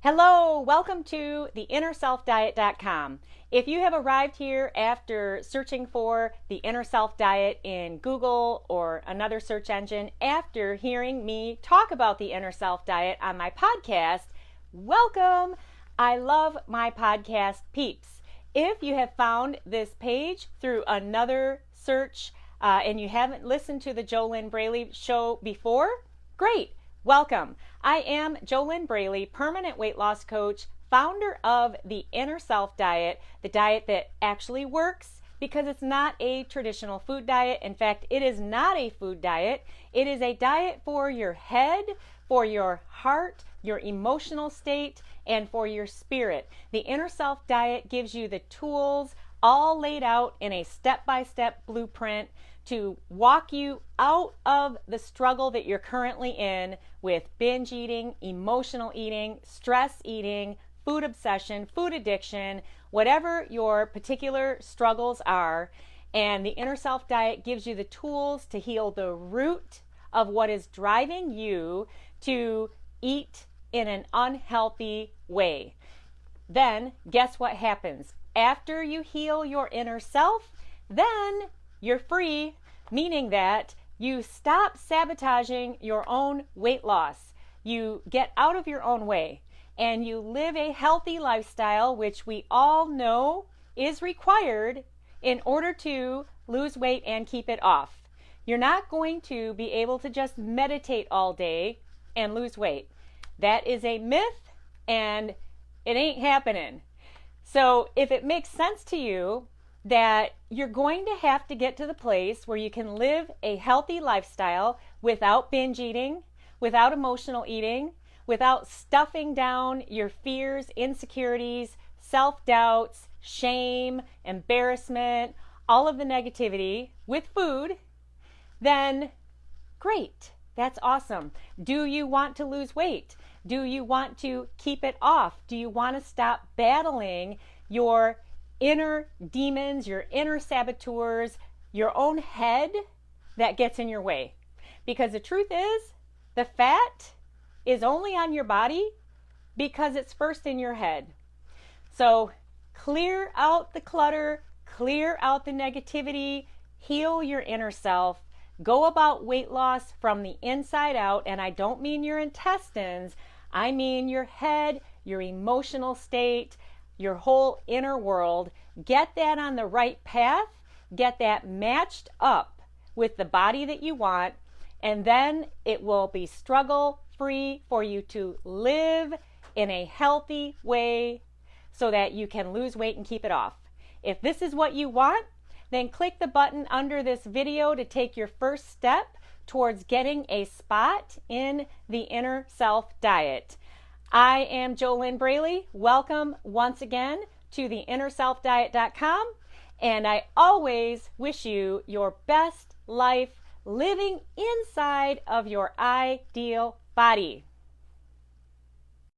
Hello, welcome to theinnerselfdiet.com. If you have arrived here after searching for the Inner Self Diet in Google or another search engine, after hearing me talk about the Inner Self Diet on my podcast, welcome. I love my podcast peeps. If you have found this page through another search and you haven't listened to the JoLynn Braley show before, great. Welcome. I am JoLynn Braley, permanent weight loss coach, founder of the Inner Self Diet, the diet that actually works because it's not a traditional food diet. In fact, it is not a food diet. It is a diet for your head, for your heart, your emotional state, and for your spirit. The Inner Self Diet gives you the tools all laid out in a step-by-step blueprint to walk you out of the struggle that you're currently in with binge eating, emotional eating, stress eating, food obsession, food addiction, whatever your particular struggles are. And the Inner Self Diet gives you the tools to heal the root of what is driving you to eat in an unhealthy way. Then guess what happens? After you heal your inner self, then you're free, meaning that you stop sabotaging your own weight loss. You get out of your own way and you live a healthy lifestyle, which we all know is required in order to lose weight and keep it off. You're not going to be able to just meditate all day and lose weight. That is a myth and it ain't happening. So if it makes sense to you that you're going to have to get to the place where you can live a healthy lifestyle without binge eating, without emotional eating, without stuffing down your fears, insecurities, self-doubts, shame, embarrassment, all of the negativity with food, then great. That's awesome. Do you want to lose weight? Do you want to keep it off? Do you want to stop battling your inner demons, your inner saboteurs, your own head that gets in your way? Because the truth is, the fat is only on your body because it's first in your head. So clear out the clutter, clear out the negativity, heal your inner self, go about weight loss from the inside out. And I don't mean your intestines, I mean your head, your emotional state, your whole inner world. Get that on the right path, get that matched up with the body that you want, and then it will be struggle free for you to live in a healthy way so that you can lose weight and keep it off. If this is what you want, then click the button under this video to take your first step towards getting a spot in the Inner Self Diet. I am JoLynn Braley. Welcome once again to the InnerSelfDiet.com, and I always wish you your best life living inside of your ideal body.